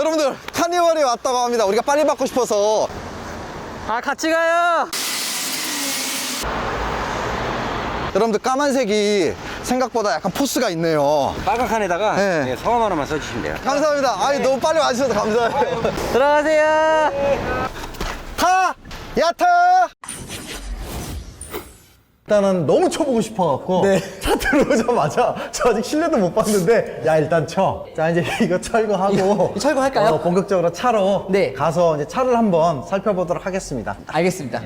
여러분들 카니발이 왔다고 합니다. 우리가 빨리 받고 싶어서. 아, 같이 가요. 여러분들 까만색이 생각보다 약간 포스가 있네요. 빨간 칸에다가 네. 네, 성함 하나만 써주시면 돼요. 감사합니다. 아이 너무 빨리 와주셔서 감사해요. 들어가세요. 타! 야타! 일단은 너무 쳐보고 싶어갖고 차 들어오자마자 저 아직 실내도 못 봤는데 야 일단 쳐. 자 이제 이거 철거하고 이거 철거할까요? 본격적으로 차로 네. 가서 이제 차를 한번 살펴보도록 하겠습니다. 알겠습니다.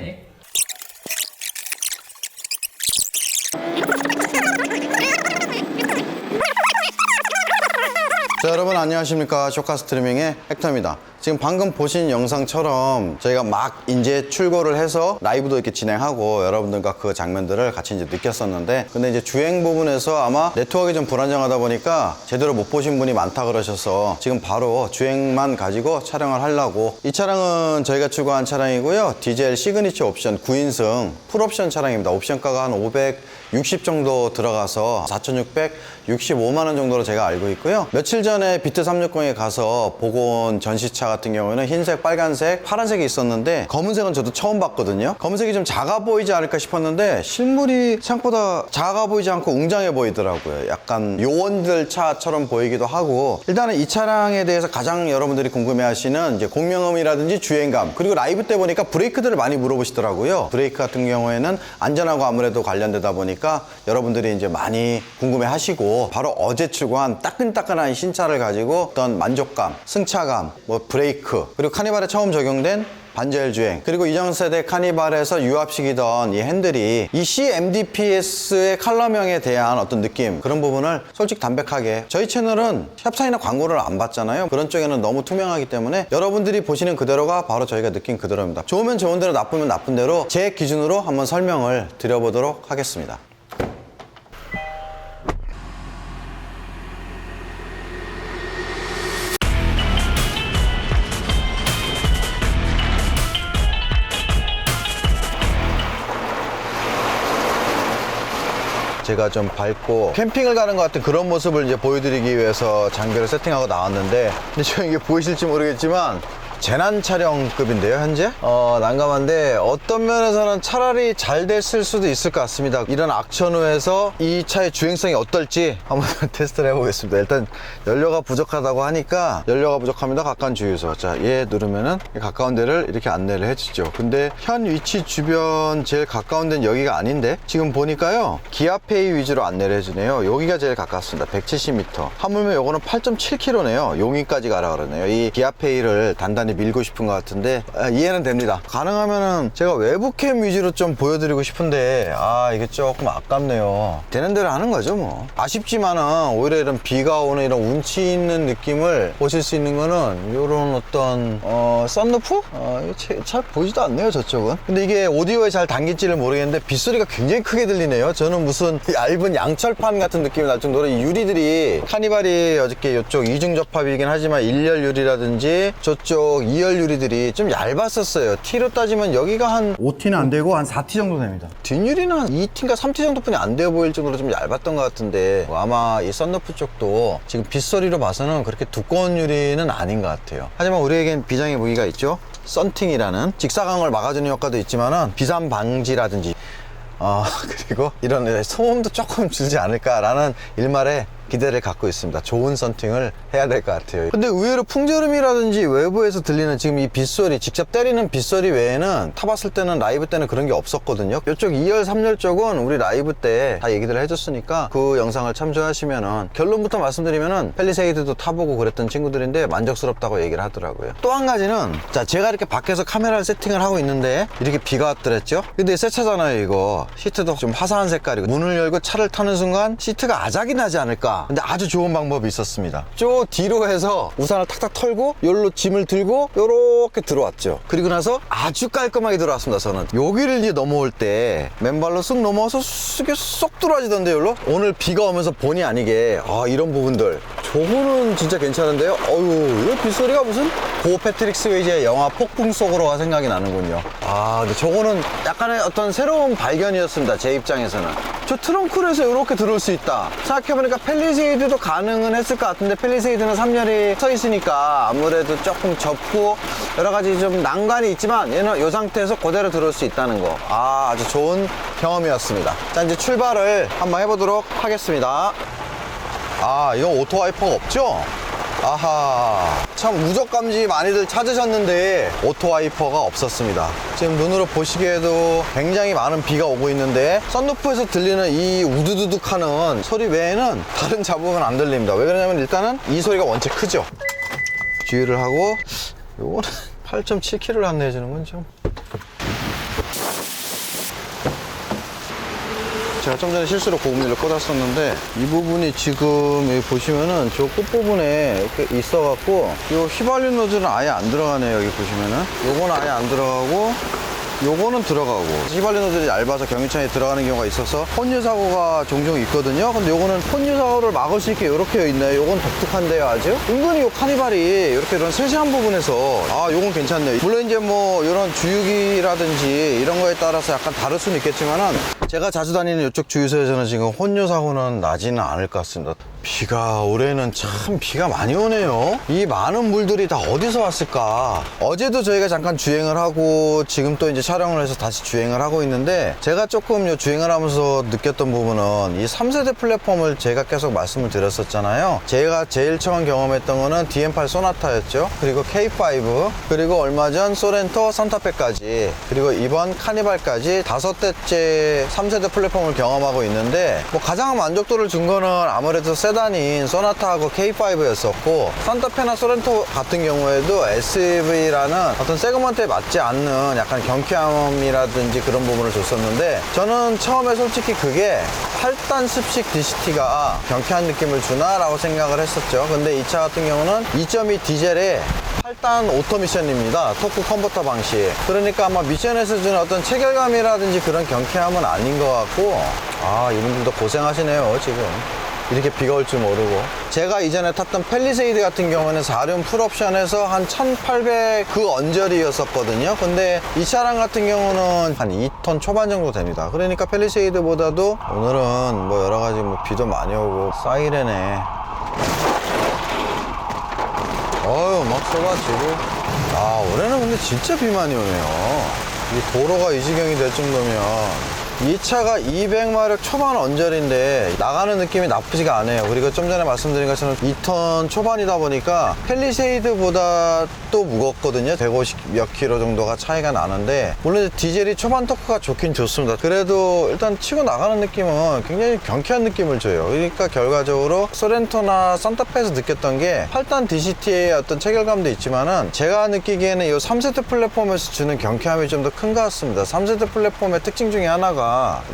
자 여러분 안녕하십니까. 쇼카 스트리밍의 헥터입니다. 지금 방금 보신 영상처럼 저희가 막 이제 출고를 해서 라이브도 이렇게 진행하고 여러분들과 그 장면들을 같이 이제 느꼈었는데, 근데 이제 주행 부분에서 아마 네트워크가 좀 불안정하다 보니까 제대로 못 보신 분이 많다 그러셔서 지금 바로 주행만 가지고 촬영을 하려고. 이 차량은 저희가 출고한 차량이고요. 디젤 시그니처 옵션 9인승 풀옵션 차량입니다. 옵션가가 한 560 정도 들어가서 4,665만 원 정도로 제가 알고 있고요. 며칠 전에 비트 360에 가서 보고 온 전시차 같은 경우에는 흰색, 빨간색, 파란색이 있었는데 검은색은 저도 처음 봤거든요. 검은색이 좀 작아 보이지 않을까 싶었는데 실물이 생각보다 작아 보이지 않고 웅장해 보이더라고요. 약간 요원들 차처럼 보이기도 하고. 일단은 이 차량에 대해서 가장 여러분들이 궁금해하시는 이제 공명음이라든지 주행감, 그리고 라이브 때 보니까 브레이크들을 많이 물어보시더라고요. 브레이크 같은 경우에는 안전하고 아무래도 관련되다 보니까 여러분들이 이제 많이 궁금해하시고, 바로 어제 출고한 따끈따끈한 신차를 가지고 어떤 만족감, 승차감, 뭐 브레이크, 그리고 카니발에 처음 적용된 반자율 주행, 그리고 이전 세대 카니발에서 유압식이던 이 핸들이 이 CMDPS의 컬러명에 대한 어떤 느낌, 그런 부분을 솔직 담백하게, 저희 채널은 협찬이나 광고를 안 받잖아요. 그런 쪽에는 너무 투명하기 때문에 여러분들이 보시는 그대로가 바로 저희가 느낀 그대로입니다. 좋으면 좋은 대로, 나쁘면 나쁜 대로 제 기준으로 한번 설명을 드려보도록 하겠습니다. 제가 좀 밝고 캠핑을 가는 것 같은 그런 모습을 이제 보여드리기 위해서 장비를 세팅하고 나왔는데, 근데 지금 이게 보이실지 모르겠지만 재난 촬영급인데요, 현재? 난감한데 어떤 면에서는 차라리 잘 됐을 수도 있을 것 같습니다. 이런 악천후에서 이 차의 주행성이 어떨지 한번 테스트를 해보겠습니다. 일단 연료가 부족하다고 하니까, 연료가 부족합니다. 가까운 주유소. 자, 얘 누르면은 가까운 데를 이렇게 안내를 해주죠. 근데 현 위치 주변 제일 가까운 데는 여기가 아닌데, 지금 보니까요 기아페이 위주로 안내를 해주네요. 여기가 제일 가깝습니다. 170m. 하물며 요거는 8.7km네요. 용인까지 가라 그러네요. 이 기아페이를 단단히 밀고 싶은 것 같은데 이해는 됩니다. 가능하면은 제가 외부캠 위주로 좀 보여드리고 싶은데 이게 조금 아깝네요. 되는 대로 하는 거죠 뭐. 아쉽지만은 오히려 이런 비가 오는 이런 운치 있는 느낌을 보실 수 있는 거는 요런 어떤 썬루프? 잘 보이지도 않네요 저쪽은. 근데 이게 오디오에 잘 담길지를 모르겠는데 빗소리가 굉장히 크게 들리네요. 저는 무슨 얇은 양철판 같은 느낌이 날 정도로 이 유리들이, 카니발이 어저께 이쪽 이중 접합이긴 하지만 1열 유리라든지 저쪽 2열 유리들이 좀 얇았었어요. T로 따지면 여기가 한 5T는 안 되고 한 4T 정도 됩니다. 뒷유리는 한 2T인가 3T 정도뿐이 안 되어 보일 정도로 좀 얇았던 것 같은데, 아마 이 썬루프 쪽도 지금 빗소리로 봐서는 그렇게 두꺼운 유리는 아닌 것 같아요. 하지만 우리에겐 비장의 무기가 있죠. 썬팅이라는 직사광을 막아주는 효과도 있지만은 비산 방지라든지 그리고 이런 소음도 조금 줄지 않을까라는 일말에 기대를 갖고 있습니다. 좋은 썬팅을 해야 될 것 같아요. 근데 의외로 풍절음이라든지 외부에서 들리는 지금 이 빗소리, 직접 때리는 빗소리 외에는 타봤을 때는, 라이브 때는 그런 게 없었거든요. 이쪽 2열, 3열 쪽은 우리 라이브 때 다 얘기들을 해줬으니까 그 영상을 참조하시면은, 결론부터 말씀드리면은 펠리세이드도 타보고 그랬던 친구들인데 만족스럽다고 얘기를 하더라고요. 또 한 가지는, 자, 제가 이렇게 밖에서 카메라를 세팅을 하고 있는데 이렇게 비가 왔더랬죠. 근데 새 차잖아요 이거. 시트도 좀 화사한 색깔이고, 문을 열고 차를 타는 순간 시트가 아작이 나지 않을까. 근데 아주 좋은 방법이 있었습니다. 저 뒤로 해서 우산을 탁탁 털고 요로 짐을 들고 요렇게 들어왔죠. 그리고 나서 아주 깔끔하게 들어왔습니다. 저는 여기를 이제 넘어올 때 맨발로 쓱 넘어와서 쓱 들어와지던데 요로. 오늘 비가 오면서 본의 아니게 이런 부분들 저거는 진짜 괜찮은데요? 어휴, 이거 빗소리가 무슨 고 패트릭 스웨이지의 영화 폭풍 속으로가 생각이 나는군요. 아, 근데 저거는 약간의 어떤 새로운 발견이었습니다. 제 입장에서는. 저 트렁크로 해서 이렇게 들어올 수 있다. 생각해보니까 팰리세이드도 가능은 했을 것 같은데, 팰리세이드는 3열이 서 있으니까 아무래도 조금 접고 여러 가지 좀 난관이 있지만, 얘는 이 상태에서 그대로 들어올 수 있다는 거. 아, 아주 좋은 경험이었습니다. 자, 이제 출발을 한번 해보도록 하겠습니다. 아, 이건 오토 와이퍼가 없죠? 아하, 참 우적 감지 많이들 찾으셨는데 오토 와이퍼가 없었습니다. 지금 눈으로 보시기에도 굉장히 많은 비가 오고 있는데, 썬루프에서 들리는 이 우두두둑 하는 소리 외에는 다른 잡음은 안 들립니다. 왜 그러냐면 일단은 이 소리가 원체 크죠. 주의를 하고, 요거는 8.7km를 안내해 주는 건 좀. 제가 좀 전에 실수로 고음리를 꽂았었는데, 이 부분이 지금 여기 보시면은 저 끝부분에 이렇게 있어갖고, 이 휘발유 노즐은 아예 안 들어가네요. 여기 보시면은 요건 아예 안 들어가고, 요거는 들어가고, 휘발유 노즐이 얇아서 경유차에 들어가는 경우가 있어서 혼유 사고가 종종 있거든요. 근데 요거는 혼유 사고를 막을 수 있게 이렇게 있네요. 요건 독특한데요, 아주. 은근히 요 카니발이 이렇게 이런 세세한 부분에서, 아, 요건 괜찮네요. 물론 이제 뭐 이런 주유기라든지 이런 거에 따라서 약간 다를 수는 있겠지만은, 제가 자주 다니는 이쪽 주유소에서는 지금 혼유 사고는 나지는 않을 것 같습니다. 비가 올해는 참 비가 많이 오네요. 이 많은 물들이 다 어디서 왔을까? 어제도 저희가 잠깐 주행을 하고, 지금 또 이제 촬영을 해서 다시 주행을 하고 있는데, 제가 조금 요 주행을 하면서 느꼈던 부분은, 이 3세대 플랫폼을 제가 계속 말씀을 드렸었잖아요. 제가 제일 처음 경험했던 거는 DM8 소나타였죠. 그리고 K5, 그리고 얼마 전 소렌토 산타페까지, 그리고 이번 카니발까지 5대째 3세대 플랫폼을 경험하고 있는데, 뭐 가장 만족도를 준 거는 아무래도 세단인 소나타하고 K5였었고, 산타페나 소렌토 같은 경우에도 SUV라는 어떤 세그먼트에 맞지 않는 약간 경쾌함이라든지 그런 부분을 줬었는데, 저는 처음에 솔직히 그게 8단 습식 DCT가 경쾌한 느낌을 주나 라고 생각을 했었죠. 근데 이 차 같은 경우는 2.2 디젤에 8단 오토미션입니다. 토크 컨버터 방식. 그러니까 아마 미션에서 주는 어떤 체결감이라든지 그런 경쾌함은 아닌 것 같고, 아, 이분들도 고생하시네요, 지금. 이렇게 비가 올 줄 모르고. 제가 이전에 탔던 팰리세이드 같은 경우는 4륜 풀옵션에서 한 1800 그 언저리였었거든요. 근데 이 차량 같은 경우는 한 2톤 초반 정도 됩니다. 그러니까 팰리세이드보다도 오늘은 뭐 여러 가지 뭐 비도 많이 오고, 사이렌에 어휴 막 쏟아지고. 아, 올해는 근데 진짜 비 많이 오네요. 이 도로가 이 지경이 될 정도면. 이 차가 200마력 초반 언저리인데 나가는 느낌이 나쁘지가 않아요. 그리고 좀 전에 말씀드린 것처럼 2톤 초반이다 보니까 팰리세이드보다 또 무겁거든요. 150 몇 킬로 정도가 차이가 나는데, 물론 디젤이 초반 토크가 좋긴 좋습니다. 그래도 일단 치고 나가는 느낌은 굉장히 경쾌한 느낌을 줘요. 그러니까 결과적으로 소렌토나 산타페에서 느꼈던 게 8단 DCT의 어떤 체결감도 있지만은, 제가 느끼기에는 이 3세대 플랫폼에서 주는 경쾌함이 좀 더 큰 것 같습니다. 3세대 플랫폼의 특징 중에 하나가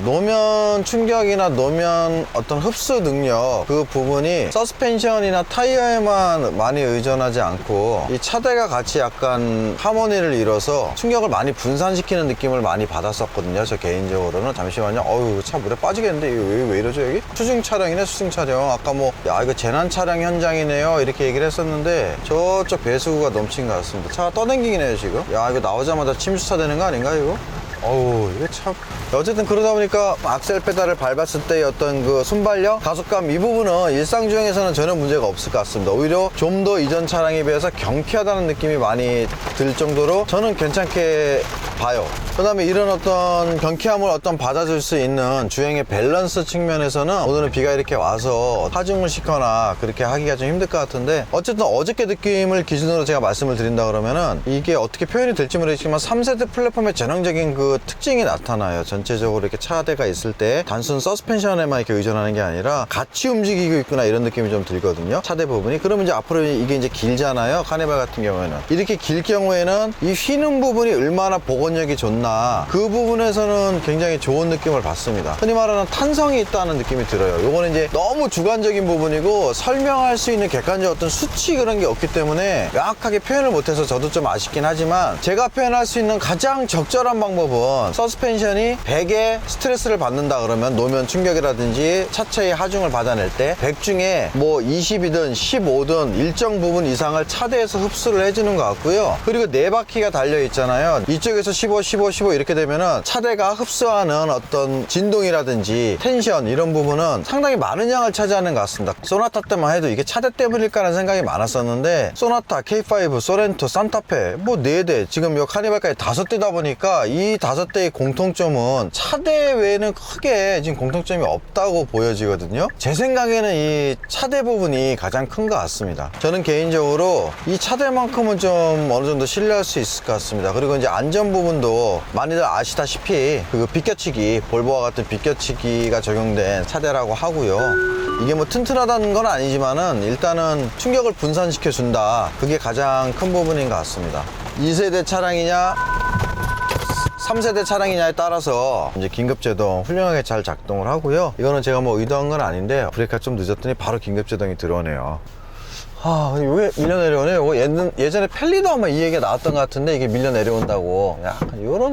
노면 충격이나 노면 어떤 흡수 능력, 그 부분이 서스펜션이나 타이어에만 많이 의존하지 않고 이 차대가 같이 약간 하모니를 이뤄서 충격을 많이 분산시키는 느낌을 많이 받았었거든요. 저 개인적으로는. 잠시만요. 어우, 차 물에 빠지겠는데 이거 왜 이러죠 여기? 수중 촬영이네, 수중 촬영. 아까 뭐 야 이거 재난 촬영 현장이네요 이렇게 얘기를 했었는데, 저쪽 배수구가 넘친 것 같습니다. 차가 떠댕기긴 해요 지금. 야, 이거 나오자마자 침수차 되는 거 아닌가 이거? 어우, 이게 참. 어쨌든 그러다 보니까 악셀 페달을 밟았을 때의 어떤 그 순발력, 가속감, 이 부분은 일상 주행에서는 전혀 문제가 없을 것 같습니다. 오히려 좀 더 이전 차량에 비해서 경쾌하다는 느낌이 많이 들 정도로 저는 괜찮게 봐요. 그 다음에 이런 어떤 경쾌함을 어떤 받아줄 수 있는 주행의 밸런스 측면에서는 오늘은 비가 이렇게 와서 하중을 시거나 그렇게 하기가 좀 힘들 것 같은데, 어쨌든 어저께 느낌을 기준으로 제가 말씀을 드린다 그러면은, 이게 어떻게 표현이 될지 모르겠지만 3세대 플랫폼의 전형적인 그 특징이 나타나요. 전체적으로 이렇게 차대가 있을 때 단순 서스펜션에만 이렇게 의존하는 게 아니라 같이 움직이고 있구나 이런 느낌이 좀 들거든요, 차대 부분이. 그러면 이제 앞으로 이게 이제 길잖아요, 카니발 같은 경우에는. 이렇게 길 경우에는 이 휘는 부분이 얼마나 복원력이 좋나, 있구나, 그 부분에서는 굉장히 좋은 느낌을 받습니다. 흔히 말하는 탄성이 있다는 느낌이 들어요. 요거는 이제 너무 주관적인 부분이고 설명할 수 있는 객관적 어떤 수치 그런 게 없기 때문에 명확하게 표현을 못해서 저도 좀 아쉽긴 하지만, 제가 표현할 수 있는 가장 적절한 방법은 서스펜션이 100에 스트레스를 받는다 그러면 노면 충격이라든지 차체의 하중을 받아낼 때 100 중에 뭐 20이든 15든 일정 부분 이상을 차대에서 흡수를 해주는 것 같고요. 그리고 4바퀴가 달려 있잖아요. 이쪽에서 15, 15, 15 이렇게 되면은 차대가 흡수하는 어떤 진동이라든지 텐션 이런 부분은 상당히 많은 양을 차지하는 것 같습니다. 소나타 때만 해도 이게 차대 때문일까라는 생각이 많았었는데, 소나타, K5, 소렌토, 산타페 뭐 4대, 지금 요 카니발까지 5대다 보니까 이 5대의 공통점은 차대 외에는 크게 지금 공통점이 없다고 보여지거든요. 제 생각에는 이 차대 부분이 가장 큰 것 같습니다. 저는 개인적으로 이 차대만큼은 좀 어느 정도 신뢰할 수 있을 것 같습니다. 그리고 이제 안전 부분도 많이들 아시다시피 그 비껴치기, 볼보와 같은 비껴치기가 적용된 차대라고 하고요. 이게 뭐 튼튼하다는 건 아니지만은 일단은 충격을 분산시켜 준다, 그게 가장 큰 부분인 것 같습니다. 2세대 차량이냐 3세대 차량이냐에 따라서 이제 긴급제동 훌륭하게 잘 작동을 하고요. 이거는 제가 뭐 의도한 건 아닌데 브레이크가 좀 늦었더니 바로 긴급제동이 들어오네요. 아, 왜 밀려 내려오네? 예전에 펠리도 아마 이 얘기가 나왔던 것 같은데, 이게 밀려 내려온다고.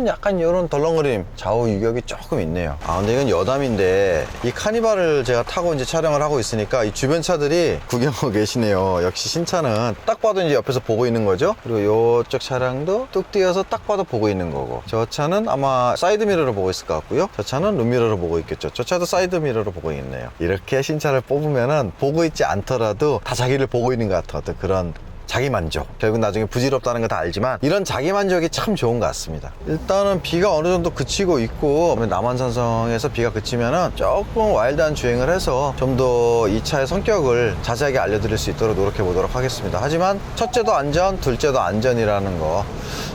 약간 요런 덜렁거림, 좌우 유격이 조금 있네요. 아, 근데 이건 여담인데, 이 카니발을 제가 타고 이제 촬영을 하고 있으니까 이 주변 차들이 구경하고 계시네요. 역시 신차는 딱 봐도 이제 옆에서 보고 있는 거죠. 그리고 요쪽 차량도 뚝 띄어서 딱 봐도 보고 있는 거고, 저 차는 아마 사이드미러로 보고 있을 것 같고요. 저 차는 룸미러로 보고 있겠죠. 저 차도 사이드미러로 보고 있네요. 이렇게 신차를 뽑으면은 보고 있지 않더라도 다 자기를 보고 있는 것 같아. 어떤 그런 자기만족, 결국 나중에 부질없다는 거 다 알지만 이런 자기만족이 참 좋은 것 같습니다. 일단은 비가 어느 정도 그치고 있고, 남한산성에서 비가 그치면은 조금 와일드한 주행을 해서 좀 더 이 차의 성격을 자세하게 알려드릴 수 있도록 노력해 보도록 하겠습니다. 하지만 첫째도 안전, 둘째도 안전이라는 거,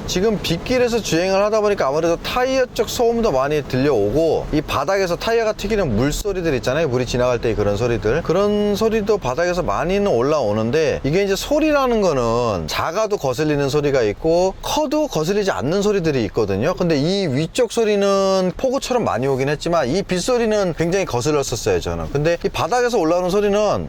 지금 빗길에서 주행을 하다 보니까 아무래도 타이어 쪽 소음도 많이 들려오고, 이 바닥에서 타이어가 튀기는 물소리들 있잖아요. 물이 지나갈 때 그런 소리들, 그런 소리도 바닥에서 많이는 올라오는데, 이게 이제 소리라는 거는 작아도 거슬리는 소리가 있고 커도 거슬리지 않는 소리들이 있거든요. 근데 이 위쪽 소리는 폭우처럼 많이 오긴 했지만 이 빗소리는 굉장히 거슬렸었어요, 저는. 근데 이 바닥에서 올라오는 소리는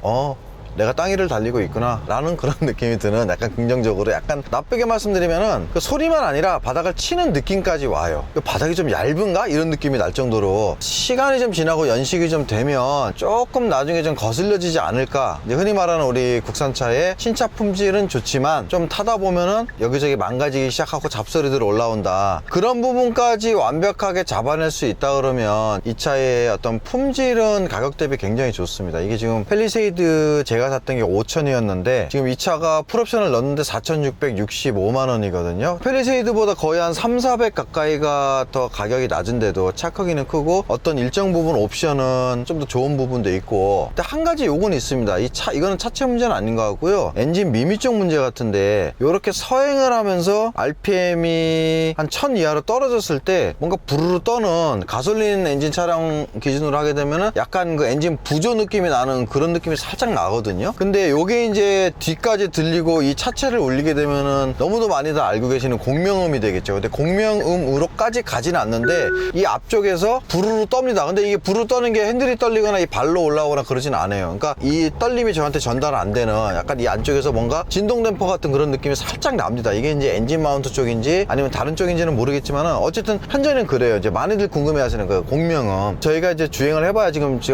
내가 땅 위를 달리고 있구나 라는 그런 느낌이 드는, 약간 긍정적으로, 약간 나쁘게 말씀드리면은 그 소리만 아니라 바닥을 치는 느낌까지 와요. 바닥이 좀 얇은가? 이런 느낌이 날 정도로, 시간이 좀 지나고 연식이 좀 되면 조금 나중에 좀 거슬려지지 않을까. 이제 흔히 말하는 우리 국산차의 신차 품질은 좋지만 좀 타다 보면은 여기저기 망가지기 시작하고 잡소리들 올라온다, 그런 부분까지 완벽하게 잡아낼 수 있다 그러면 이 차의 어떤 품질은 가격 대비 굉장히 좋습니다. 이게 지금 펠리세이드 제가 샀던 게 5,000이었는데 지금 이 차가 풀옵션을 넣었는데 4,665만 원이거든요. 펠리세이드보다 거의 한 3, 400 가까이가 더 가격이 낮은데도 차 크기는 크고 어떤 일정 부분 옵션은 좀 더 좋은 부분도 있고. 근데 한 가지 요건 있습니다. 이거는 차체 문제는 아닌 것 같고요. 엔진 미미 쪽 문제 같은데, 이렇게 서행을 하면서 RPM이 한 1000 이하로 떨어졌을 때 뭔가 부르르 떠는, 가솔린 엔진 차량 기준으로 하게 되면은 약간 그 엔진 부조 느낌이 나는 그런 느낌이 살짝 나거든요. 근데 요게 이제 뒤까지 들리고 이 차체를 울리게 되면은 너무도 많이들 알고 계시는 공명음이 되겠죠. 근데 공명음으로까지 가지는 않는데 이 앞쪽에서 부르르 떱니다. 근데 이게 부르르 떠는 게 핸들이 떨리거나 이 발로 올라오거나 그러진 않아요. 그러니까 이 떨림이 저한테 전달 안 되는, 약간 이 안쪽에서 뭔가 진동 댐퍼 같은 그런 느낌이 살짝 납니다. 이게 이제 엔진 마운트 쪽인지 아니면 다른 쪽인지는 모르겠지만 어쨌든 현재는 그래요. 이제 많이들 궁금해 하시는 그 공명음. 저희가 이제 주행을 해봐야 지금 이제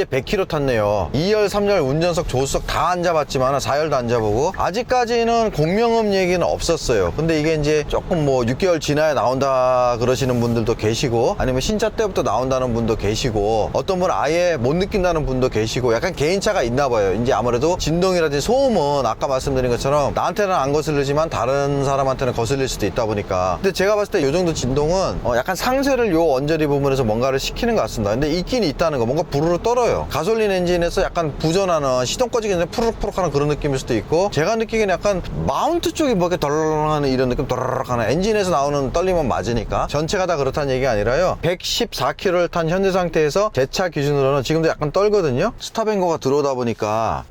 100km 탔네요. 2열, 3열, 운전석, 조수석 다 앉아봤지만 4열도 앉아보고 아직까지는 공명음 얘기는 없었어요. 근데 이게 이제 조금 뭐 6개월 지나야 나온다 그러시는 분들도 계시고, 아니면 신차 때부터 나온다는 분도 계시고, 어떤 분은 아예 못 느낀다는 분도 계시고, 약간 개인차가 있나 봐요. 이제 아무래도 진동이라든지 소음은 아까 말씀드린 것처럼 나한테는 안 거슬리지만 다른 사람한테는 거슬릴 수도 있다 보니까. 근데 제가 봤을 때 이 정도 진동은 약간 상쇄를 요 언저리 부분에서 뭔가를 시키는 것 같습니다. 근데 있긴 있다는 거, 뭔가 부르르 떨어요. 가솔린 엔진에서 약간 부전하는, 시동 꺼지기 전에 푸르륵푸르륵 하는 그런 느낌일 수도 있고, 제가 느끼기에는 약간 마운트 쪽이 뭐 이렇게 덜렁 하는 이런 느낌, 덜렁 하는, 엔진에서 나오는 떨림은 맞으니까 전체가 다 그렇다는 얘기가 아니라요. 114km를 탄 현재 상태에서 제 차 기준으로는 지금도 약간 떨거든요. 스탑앤고가 들어오다 보니까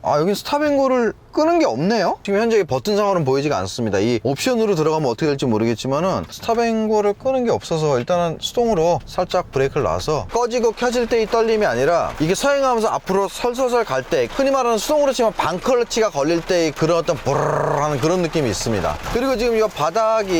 아, 여기 스탑앤고를 끄는 게 없네요. 지금 현재 버튼 상으로는 보이지가 않습니다. 이 옵션으로 들어가면 어떻게 될지 모르겠지만은 스탑앤고를 끄는 게 없어서 일단은 수동으로 살짝 브레이크를 놔서 꺼지고 켜질 때의 떨림이 아니라 이게 서행하면서 앞으로 설설설 갈 때 흔히 말하는 수동으로 치면 반클러치가 걸릴 때의 그런 어떤 보르르 하는 그런 느낌이 있습니다. 그리고 지금 이 바닥이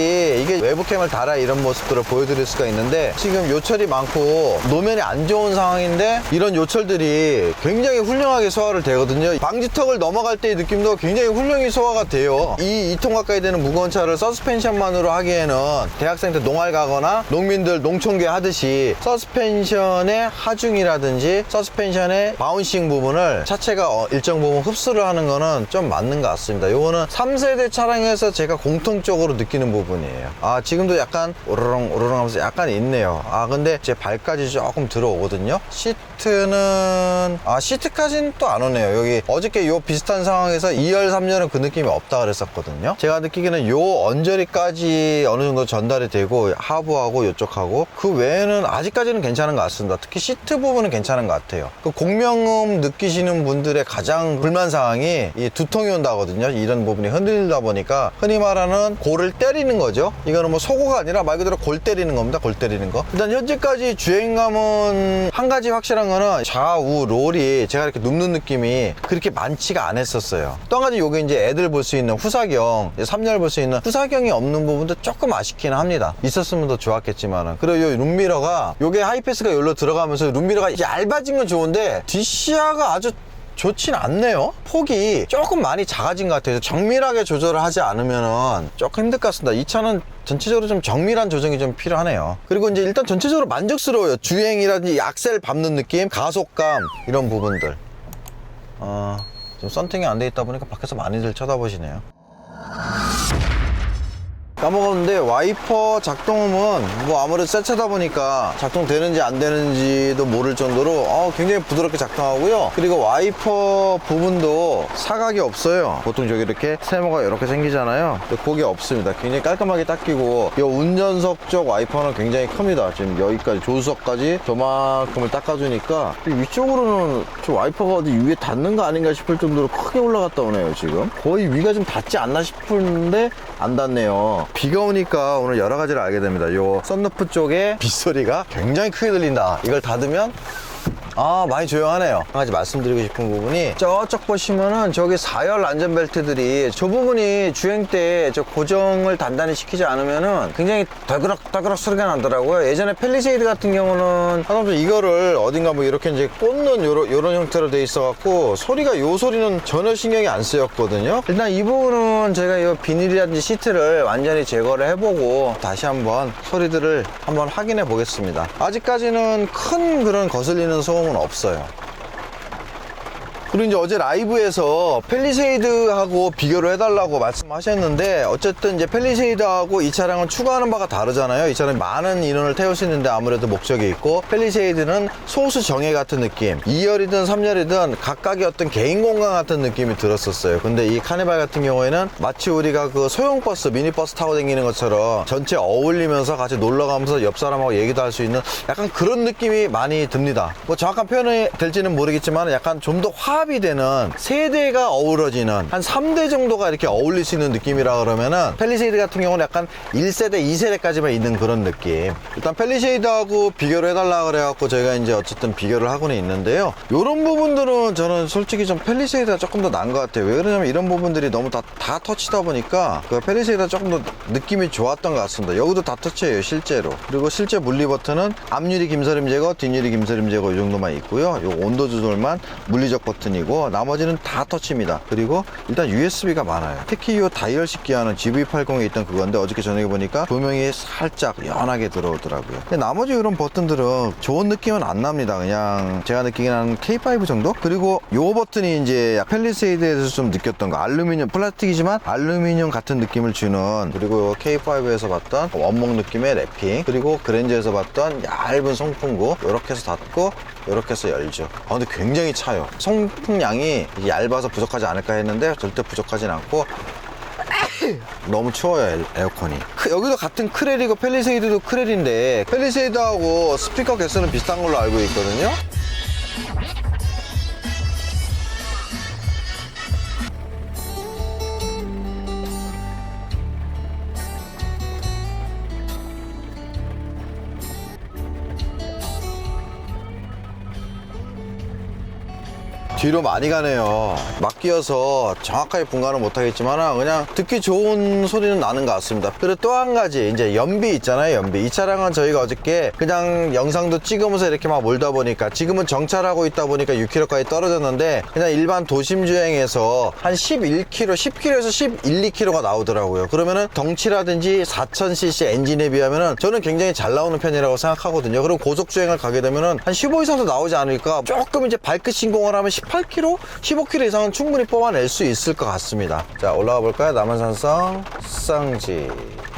이게 외부캠을 달아 이런 모습들을 보여드릴 수가 있는데 지금 요철이 많고 노면이 안 좋은 상황인데 이런 요철들이 굉장히 훌륭하게 소화를 되거든요. 방지턱을 넘어갈 때의 느낌도 굉장히 훌륭히 소화가 돼요. 이 2톤 가까이 되는 무거운 차를 서스펜션만으로 하기에는 대학생 때 농활 가거나 농민들 농촌계 하듯이 서스펜션의 하중이라든지 서스펜션의 바운싱 부분을 차체가 일정 부분 흡수를 하는 거는 좀 맞는 것 같습니다. 요거는 3세대 차량에서 제가 공통적으로 느끼는 부분이에요. 아, 지금도 약간 오르렁 오르렁 하면서 약간 있네요. 아, 근데 제 발까지 조금 들어오거든요. 시트는 시트까지는 또 안 오네요. 여기 어저께 요 비슷한 상황에서 2열 3열은 그 느낌이 없다 그랬었거든요. 제가 느끼기에는 요 언저리까지 어느 정도 전달이 되고 하부하고 요쪽하고 그 외에는 아직까지는 괜찮은 것 같습니다. 특히 시트 부분은 괜찮은 것 같아요. 그 공명음 느끼시는 분들의 가장 불만 사항이 이 두통이 온다거든요. 이런 부분이 흔들리다 보니까 흔히 말하는 골을 때리는 거죠. 이거는 뭐 소고가 아니라 말 그대로 골 때리는 겁니다. 골 때리는 거. 일단 현재까지 주행감은 한 가지 확실한 거는 좌우 롤이 제가 이렇게 눕는 느낌이 그렇게 많지가 않았었어요. 또 한 가지 요게 이제 애들 볼 수 있는 후사경, 3열 볼 수 있는 후사경이 없는 부분도 조금 아쉽긴 합니다. 있었으면 더 좋았겠지만은. 그리고 요 룸미러가 요게 하이패스가 여기로 들어가면서 룸미러가 이제 얇아진 건 좋은데 뒷시야가 아주 좋진 않네요. 폭이 조금 많이 작아진 것 같아요. 정밀하게 조절을 하지 않으면은 조금 힘들 것 같습니다. 이 차는 전체적으로 좀 정밀한 조정이 좀 필요하네요. 그리고 이제 일단 전체적으로 만족스러워요. 주행이라든지 악셀 밟는 느낌, 가속감 이런 부분들. 좀 썬팅이 안 돼 있다 보니까 밖에서 많이들 쳐다보시네요. 까먹었는데 와이퍼 작동음은 뭐 아무래도 새 차다 보니까 작동되는지 안 되는지도 모를 정도로 굉장히 부드럽게 작동하고요. 그리고 와이퍼 부분도 사각이 없어요. 보통 저기 이렇게 세모가 이렇게 생기잖아요. 근데 그게 없습니다. 굉장히 깔끔하게 닦이고 이 운전석 쪽 와이퍼는 굉장히 큽니다. 지금 여기까지 조수석까지 저만큼을 닦아주니까 위쪽으로는 저 와이퍼가 어디 위에 닿는 거 아닌가 싶을 정도로 크게 올라갔다 오네요. 지금 거의 위가 좀 닿지 않나 싶은데 안 닿네요. 비가 오니까 오늘 여러 가지를 알게 됩니다. 요 썬루프 쪽에 빗소리가 굉장히 크게 들린다. 이걸 닫으면 많이 조용하네요. 한 가지 말씀드리고 싶은 부분이 저쪽 보시면은 저기 4열 안전벨트들이 저 부분이 주행 때 저 고정을 단단히 시키지 않으면은 굉장히 덜그럭 소리가 나더라고요. 예전에 펠리세이드 같은 경우는 하다못해 이거를 어딘가 뭐 이렇게 이제 꽂는 요런 형태로 돼 있어 갖고 소리가 요 소리는 전혀 신경이 안 쓰였거든요. 일단 이 부분은 제가 이 비닐이라든지 시트를 완전히 제거를 해보고 다시 한번 소리들을 한번 확인해 보겠습니다. 아직까지는 큰 그런 거슬리는 소음 없어요. 그리고 이제 어제 라이브에서 펠리세이드하고 비교를 해달라고 말씀하셨는데 어쨌든 이제 펠리세이드하고 이 차량은 추구하는 바가 다르잖아요. 이 차량은 많은 인원을 태울 수 있는데 아무래도 목적이 있고 펠리세이드는 소수 정예 같은 느낌 2열이든 3열이든 각각의 어떤 개인 공간 같은 느낌이 들었었어요. 근데 이 카니발 같은 경우에는 마치 우리가 그 소형버스 미니버스 타고 다니는 것처럼 전체 어울리면서 같이 놀러가면서 옆 사람하고 얘기도 할 수 있는 약간 그런 느낌이 많이 듭니다. 뭐 정확한 표현이 될지는 모르겠지만 약간 좀 더 화합이 되는 세대가 어우러지는 한 3대 정도가 이렇게 어울릴 수 있는 느낌이라 그러면은 펠리세이드 같은 경우는 약간 1세대, 2세대까지만 있는 그런 느낌. 일단 펠리세이드하고 비교를 해달라 그래갖고 저희가 이제 어쨌든 비교를 하고는 있는데요. 이런 부분들은 저는 솔직히 좀 펠리세이드가 조금 더 나은 것 같아요. 왜 그러냐면 이런 부분들이 너무 다 터치다 보니까 그 펠리세이드가 조금 더 느낌이 좋았던 것 같습니다. 여기도 다 터치예요, 실제로. 그리고 실제 물리 버튼은 앞유리 김서림 제거, 뒷유리 김서림 제거 이 정도만 있고요. 요 온도 조절만 물리적 버튼이고 나머지는 다 터치입니다. 그리고 일단 USB가 많아요. 특히 이 다이얼식 기어는 GV80에 있던 그건데 어저께 저녁에 보니까 조명이 살짝 연하게 들어오더라고요. 근데 나머지 이런 버튼들은 좋은 느낌은 안 납니다. 그냥 제가 느끼기에는 한 K5 정도? 그리고 요 버튼이 이제 펠리세이드에서 좀 느꼈던 거 알루미늄 플라스틱이지만 알루미늄 같은 느낌을 주는 그리고 요 K5에서 봤던 원목 느낌의 랩핑 그리고 그랜저에서 봤던 얇은 송풍구 이렇게 해서 닫고 이렇게 해서 열죠. 근데 굉장히 차요. 송풍량이 얇아서 부족하지 않을까 했는데 절대 부족하진 않고 너무 추워요. 에어컨이. 여기도 같은 크렐이고 펠리세이드도 크렐인데 펠리세이드하고 스피커 개수는 비슷한 걸로 알고 있거든요. 뒤로 많이 가네요. 막 끼어서 정확하게 분간은 못하겠지만 그냥 듣기 좋은 소리는 나는 것 같습니다. 그리고 또 한 가지 이제 연비 있잖아요. 연비. 이 차량은 저희가 어저께 그냥 영상도 찍으면서 이렇게 막 몰다 보니까 지금은 정찰하고 있다 보니까 6km까지 떨어졌는데 그냥 일반 도심 주행에서 한 11km, 10km에서 11, 2km가 나오더라고요. 그러면은 덩치라든지 4000cc 엔진에 비하면은 저는 굉장히 잘 나오는 편이라고 생각하거든요. 그리고 고속 주행을 가게 되면은 한 15 이상도 나오지 않을까. 조금 이제 발끝 신공을 하면 18km, 15km 이상은 충분히 뽑아낼 수 있을 것 같습니다. 자, 올라가 볼까요? 남한산성 쌍지.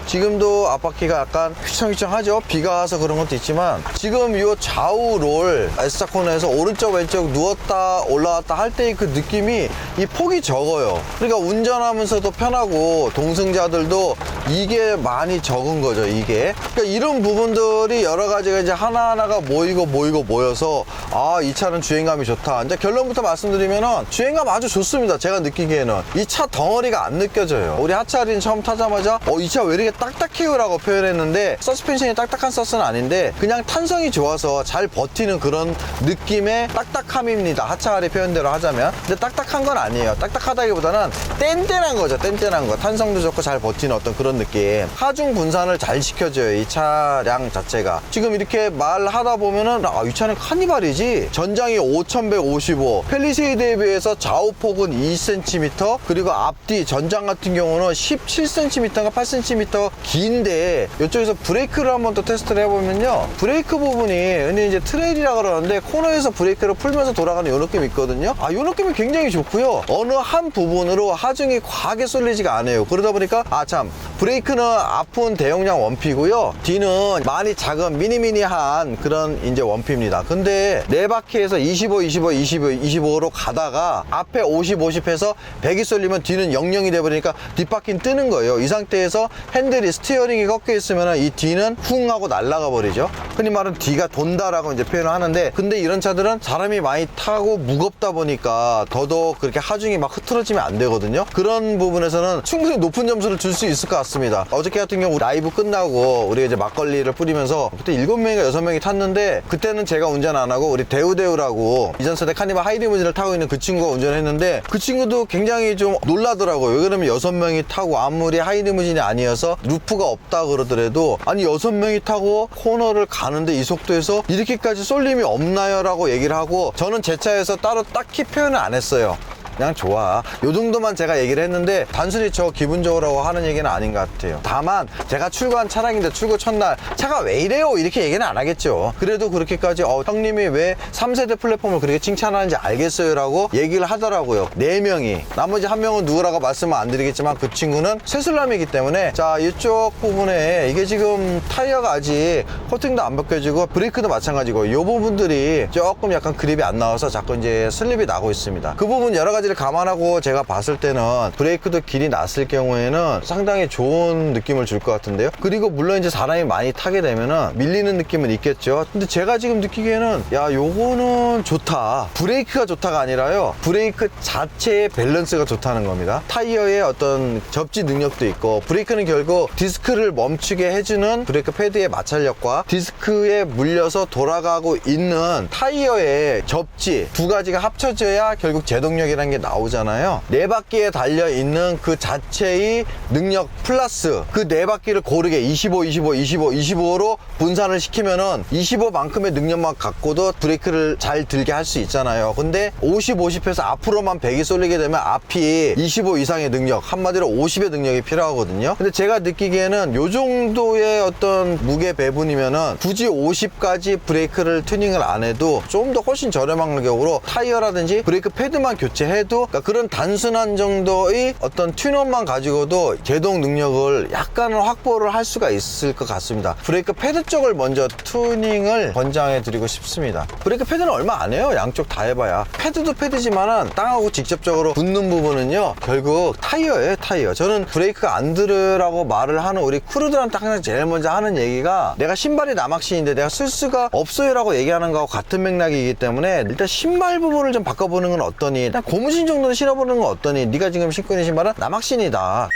지금도 앞바퀴가 약간 휘청휘청하죠. 비가 와서 그런 것도 있지만 지금 이 좌우 롤 S자 코너에서 오른쪽 왼쪽 누웠다 올라왔다 할 때의 그 느낌이 이 폭이 적어요. 그러니까 운전하면서도 편하고 동승자들도 이게 많이 적은 거죠. 이게 그러니까 이런 부분들이 여러 가지가 이제 하나하나가 모여서 아, 이 차는 주행감이 좋다. 이제 결론부터 말씀드리면은 주행감 아주 좋습니다. 제가 느끼기에는 이 차 덩어리가 안 느껴져요. 우리 하차할인 처음 타자마자 이 차 왜 이렇게 딱딱해요 라고 표현했는데 서스펜션이 딱딱한 서스는 아닌데 그냥 탄성이 좋아서 잘 버티는 그런 느낌의 딱딱함입니다. 하차할이 표현대로 하자면. 근데 딱딱한 건 아니에요. 딱딱하다기보다는 뗀뗀한 거죠. 뗀뗀한 거. 탄성도 좋고 잘 버티는 어떤 그런 느낌. 하중 분산을 잘 시켜줘요. 이 차량 자체가. 지금 이렇게 말하다 보면은 이 차는 카니발이지. 전장이 5155, 펠리세이드에 비해서 좌우폭은 2cm, 그리고 앞뒤 전장 같은 경우는 17cm인가 8cm 긴데 이쪽에서 브레이크를 한번 또 테스트를 해보면요, 브레이크 부분이 근데 이제 트레일이라 그러는데 코너에서 브레이크를 풀면서 돌아가는 이 느낌이 있거든요. 이 느낌이 굉장히 좋고요. 어느 한 부분으로 하중이 과하게 쏠리지가 않아요. 그러다 보니까 참 브레이크는 앞은 대용량 원피고요, 뒤는 많이 작은 미니미니한 그런 이제 원피입니다. 근데 네 바퀴에서 25, 25, 25, 25로 가다가 앞에 50, 50해서 100이 쏠리면 뒤는 00이 돼버리니까 뒷바퀴는 뜨는 거예요. 이 상태에서 핸들이 스티어링이 꺾여 있으면 이 뒤는 쿵 하고 날아가 버리죠. 흔히 말하는 뒤가 돈다라고 이제 표현을 하는데, 근데 이런 차들은 사람이 많이 타고 무겁다 보니까 더더욱 그렇게 하중이 막 흐트러지면 안 되거든요. 그런 부분에서는 충분히 높은 점수를 줄 수 있을 것 같습니다. 어저께 같은 경우 라이브 끝나고 우리가 이제 막걸리를 뿌리면서 그때 7명인가 6명이 탔는데, 그때는 제가 운전 안 하고 우리 대우라고 이전 세대 카니발 하이리무진을 타고 있는 그 친구가 운전을 했는데, 그 친구도 굉장히 좀 놀라더라고요. 왜 그러면 6명이 타고 아무리 하이리무진이 아니어서 루프가 없다 그러더라도 아니 6명이 타고 코너를 가는데 이 속도에서 이렇게까지 쏠림이 없나요? 라고 얘기를 하고, 저는 제 차에서 따로 딱히 표현을 안 했어요. 그냥 좋아, 요 정도만 제가 얘기를 했는데 단순히 저 기분 좋으라고 하는 얘기는 아닌 것 같아요. 다만 제가 출고한 차량인데 출고 첫날 차가 왜 이래요? 이렇게 얘기는 안 하겠죠. 그래도 그렇게까지 형님이 왜 3세대 플랫폼을 그렇게 칭찬하는지 알겠어요 라고 얘기를 하더라고요. 4명이. 나머지 1명은 누구라고 말씀을 안 드리겠지만 그 친구는 쇠슬람이기 때문에. 자, 이쪽 부분에 이게 지금 타이어가 아직 코팅도 안 벗겨지고 브레이크도 마찬가지고 이 부분들이 조금 약간 그립이 안 나와서 자꾸 이제 슬립이 나고 있습니다. 그 부분 여러 가지 감안하고 제가 봤을 때는 브레이크도 길이 났을 경우에는 상당히 좋은 느낌을 줄 것 같은데요. 그리고 물론 이제 사람이 많이 타게 되면은 밀리는 느낌은 있겠죠. 근데 제가 지금 느끼기에는 야, 요거는 좋다, 브레이크가 좋다가 아니라요, 브레이크 자체의 밸런스가 좋다는 겁니다. 타이어의 어떤 접지 능력도 있고, 브레이크는 결국 디스크를 멈추게 해주는 브레이크 패드의 마찰력과 디스크에 물려서 돌아가고 있는 타이어의 접지 두 가지가 합쳐져야 결국 제동력이라는 게 나오잖아요. 네 바퀴에 달려있는 그 자체의 능력 플러스 그 네 바퀴를 고르게 25, 25, 25, 25로 분산을 시키면은 25만큼의 능력만 갖고도 브레이크를 잘 들게 할 수 있잖아요. 근데 50, 50해서 앞으로만 100이 쏠리게 되면 앞이 25 이상의 능력, 한마디로 50의 능력이 필요하거든요. 근데 제가 느끼기에는 요 정도의 어떤 무게 배분이면은 굳이 50까지 브레이크를 튜닝을 안 해도 좀 더 훨씬 저렴한 가격으로 타이어라든지 브레이크 패드만 교체해도, 그러니까 그런 단순한 정도의 어떤 튜너만 가지고도 제동 능력을 약간은 확보를 할 수가 있을 것 같습니다. 브레이크 패드 쪽을 먼저 튜닝을 권장해 드리고 싶습니다. 브레이크 패드는 얼마 안 해요. 양쪽 다 해봐야. 패드도 패드지만은 땅하고 직접적으로 붙는 부분은요, 결국 타이어예요. 타이어. 저는 브레이크가 안 들으라고 말을 하는 우리 크루들한테 항상 제일 먼저 하는 얘기가, 내가 신발이 남학신인데 내가 쓸 수가 없어요 라고 얘기하는 거하고 같은 맥락이기 때문에 일단 신발 부분을 좀 바꿔보는 건 어떠니, 일단 고무신 정도는 신어보는 건 어떠니, 네가 지금 신고 있는 신발은 남학신이다.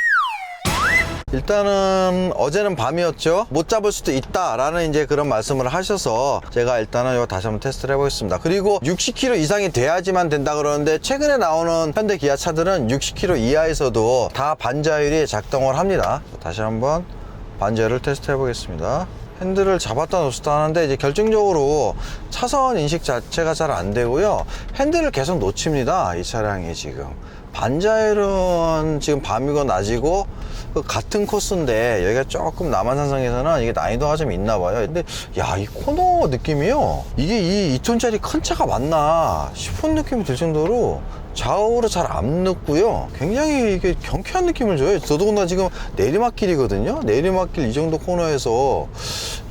일단은 어제는 밤이었죠. 못 잡을 수도 있다라는 이제 그런 말씀을 하셔서 제가 일단은 이거 다시 한번 테스트를 해보겠습니다. 그리고 60km 이상이 돼야지만 된다 그러는데 최근에 나오는 현대 기아 차들은 60km 이하에서도 다 반자율이 작동을 합니다. 다시 한번 반자율을 테스트 해보겠습니다. 핸들을 잡았다 놓았다 하는데 이제 결정적으로 차선 인식 자체가 잘 안 되고요. 핸들을 계속 놓칩니다. 이 차량이 지금. 반자율은 지금 밤이고 낮이고 같은 코스인데 여기가 조금 남한산성에서는 이게 난이도가 좀 있나 봐요. 근데 야, 이 코너 느낌이요. 이게 이 2톤짜리 큰 차가 맞나 싶은 느낌이 들 정도로 좌우로 잘 안 눕고요. 굉장히 이게 경쾌한 느낌을 줘요. 더더군다나 지금 내리막길이거든요. 내리막길 이 정도 코너에서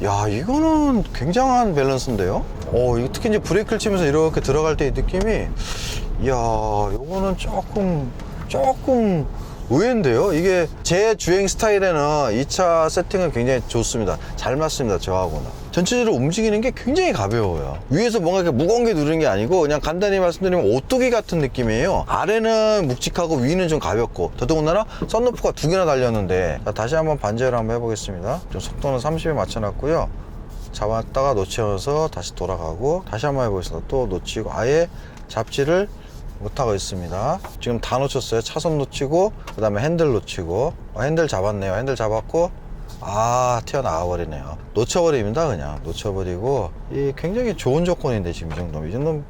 야, 이거는 굉장한 밸런스인데요. 이거 특히 이제 브레이크를 치면서 이렇게 들어갈 때 이 느낌이 이야, 요거는 조금 의외인데요. 이게 제 주행 스타일에는 이 차 세팅은 굉장히 좋습니다. 잘 맞습니다, 저하고는. 전체적으로 움직이는 게 굉장히 가벼워요. 위에서 뭔가 이렇게 무거운 게 누르는 게 아니고 그냥 간단히 말씀드리면 오뚜기 같은 느낌이에요. 아래는 묵직하고 위는 좀 가볍고, 더더군다나 썬루프가 2개나 달렸는데. 자, 다시 한번 반제를 한번 해보겠습니다. 좀 속도는 30에 맞춰놨고요. 잡았다가 놓쳐서 다시 돌아가고, 다시 한번 해보겠습니다. 또 놓치고, 아예 잡지를 못하고 있습니다. 지금 다 놓쳤어요. 차선 놓치고, 그 다음에 핸들 놓치고, 핸들 잡았네요. 핸들 잡았고, 튀어나와 버리네요. 놓쳐버립니다. 그냥 놓쳐버리고. 이 굉장히 좋은 조건인데 지금 이 정도면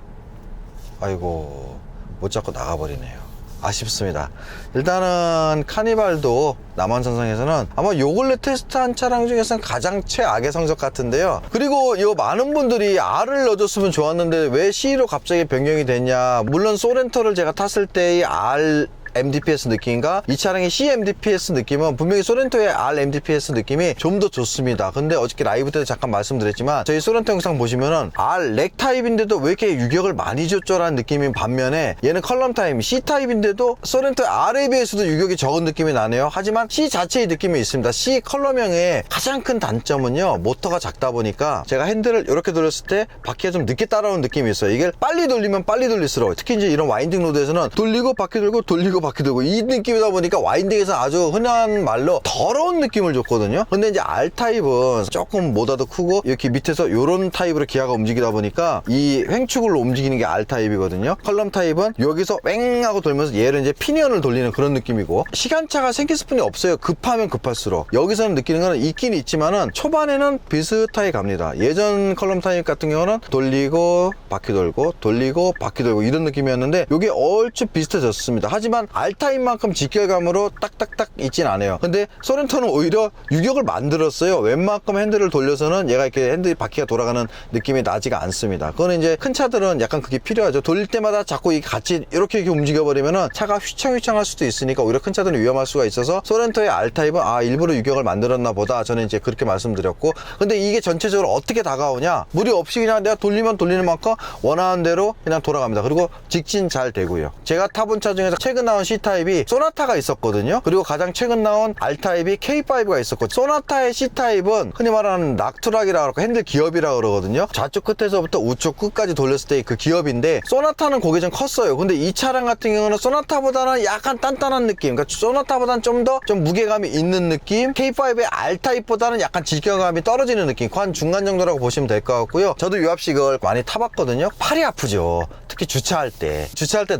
아이고, 못 잡고 나가버리네요. 아쉽습니다. 일단은 카니발도 남한산성에서는 아마 요 근래 테스트한 차량 중에서는 가장 최악의 성적 같은데요. 그리고 이 많은 분들이 R을 넣어줬으면 좋았는데 왜 C로 갑자기 변경이 됐냐. 물론 소렌토를 제가 탔을 때의 R MDPS 느낌과 이 차량의 CMDPS 느낌은 분명히 소렌토의 RMDPS 느낌이 좀 더 좋습니다. 근데 어저께 라이브 때도 잠깐 말씀드렸지만 저희 소렌토 영상 보시면은 R 렉 타입인데도 왜 이렇게 유격을 많이 줬죠? 라는 느낌인 반면에 얘는 컬럼 타입 C 타입인데도 소렌토의 R에 비해서도 유격이 적은 느낌이 나네요. 하지만 C 자체의 느낌이 있습니다. C 컬럼형의 가장 큰 단점은요, 모터가 작다 보니까 제가 핸들을 이렇게 돌렸을 때 바퀴가 좀 늦게 따라오는 느낌이 있어요. 이게 빨리 돌리면 빨리 돌릴수록, 특히 이제 이런 와인딩 로드에서는 돌리고 바퀴 돌고 돌리고 바퀴 돌고 이 느낌이다 보니까 와인딩에서 아주 흔한 말로 더러운 느낌을 줬거든요. 근데 이제 R타입은 조금 모다도 크고 이렇게 밑에서 이런 타입으로 기아가 움직이다 보니까 이 횡축을 움직이는 게 R타입이거든요. 컬럼 타입은 여기서 왱 하고 돌면서 얘를 이제 피니언을 돌리는 그런 느낌이고, 시간차가 생길 수뿐이 없어요. 급하면 급할수록. 여기서는 느끼는 거는 있긴 있지만은 초반에는 비슷하게 갑니다. 예전 컬럼 타입 같은 경우는 돌리고 바퀴 돌고 돌리고 바퀴 돌고 이런 느낌이었는데 이게 얼추 비슷해졌습니다. 하지만 R타입만큼 직결감으로 딱딱딱 있진 않아요. 근데 소렌토는 오히려 유격을 만들었어요. 웬만큼 핸들을 돌려서는 얘가 이렇게 핸들 바퀴가 돌아가는 느낌이 나지가 않습니다. 그거는 이제 큰 차들은 약간 그게 필요하죠. 돌릴 때마다 자꾸 이게 같이 이렇게 움직여 버리면은 차가 휘청휘청할 수도 있으니까 오히려 큰 차들은 위험할 수가 있어서 소렌토의 R타입은 일부러 유격을 만들었나 보다, 저는 이제 그렇게 말씀드렸고, 근데 이게 전체적으로 어떻게 다가오냐, 무리 없이 그냥 내가 돌리면 돌리는 만큼 원하는 대로 그냥 돌아갑니다. 그리고 직진 잘 되고요. 제가 타본 차 중에서 최근 나온 C타입이 소나타가 있었거든요. 그리고 가장 최근 나온 R타입이 K5가 있었고, 소나타의 C타입은 흔히 말하는 락투락이라고 하고 핸들 기업이라고 그러거든요. 좌측 끝에서부터 우측 끝까지 돌렸을 때 그 기업인데, 소나타는 그게 좀 컸어요. 근데 이 차량 같은 경우는 소나타보다는 약간 단단한 느낌, 그러니까 소나타보다는 좀 더 무게감이 있는 느낌, K5의 R타입보다는 약간 직경감이 떨어지는 느낌, 한 중간 정도라고 보시면 될 것 같고요. 저도 요 앞식 이걸 많이 타봤거든요. 팔이 아프죠. 특히 주차할 때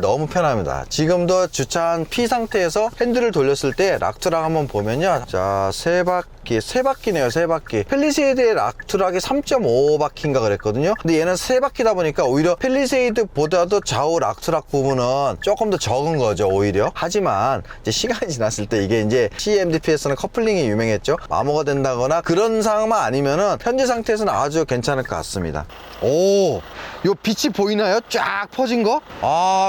너무 편합니다. 지금도 주차한 P 상태에서 핸들을 돌렸을 때 락트락 한번 보면요, 자, 세 바퀴네요. 세 바퀴. 펠리세이드의 락트락이 3.5바퀴인가 그랬거든요. 근데 얘는 세 바퀴다 보니까 오히려 펠리세이드보다도 좌우 락트락 부분은 조금 더 적은 거죠, 오히려. 하지만 이제 시간이 지났을 때 이게 이제 CMDPS는 커플링이 유명했죠. 마모가 된다거나 그런 상황만 아니면은 현재 상태에서는 아주 괜찮을 것 같습니다. 요 빛이 보이나요? 쫙 퍼진 거?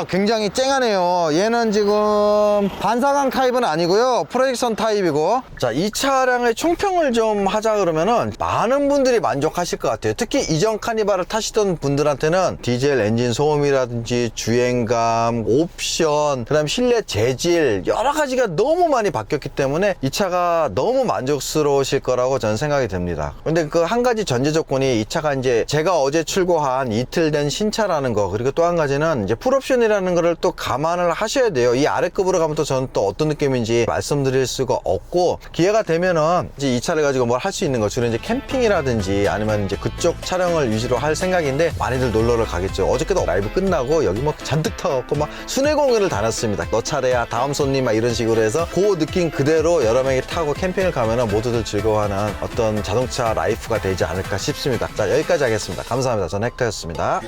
굉장히 쨍하네요. 얘는 지금 반사광 타입은 아니고요, 프로젝션 타입이고. 자, 이 차량의 총 총평을 좀 하자 그러면은 많은 분들이 만족하실 것 같아요. 특히 이전 카니발을 타시던 분들한테는 디젤 엔진 소음이라든지 주행감, 옵션, 그 다음 실내 재질 여러 가지가 너무 많이 바뀌었기 때문에 이 차가 너무 만족스러우실 거라고 저는 생각이 듭니다. 근데 그 한 가지 전제 조건이 이 차가 이제 제가 어제 출고한 이틀 된 신차라는 거, 그리고 또 한 가지는 이제 풀옵션이라는 거를 또 감안을 하셔야 돼요. 이 아래급으로 가면 또 저는 또 어떤 느낌인지 말씀드릴 수가 없고, 기회가 되면은 이제 이 차를 가지고 뭘 할 수 있는 거, 주로 이제 캠핑이라든지 아니면 이제 그쪽 촬영을 위주로 할 생각인데 많이들 놀러를 가겠죠. 어저께도 라이브 끝나고 여기 뭐 잔뜩 타갖고 막 순회 공연을 다녔습니다. 너 차례야, 다음 손님, 막 이런 식으로 해서 그 느낌 그대로 여러 명이 타고 캠핑을 가면은 모두들 즐거워하는 어떤 자동차 라이프가 되지 않을까 싶습니다. 자, 여기까지 하겠습니다. 감사합니다. 저는 헥터였습니다.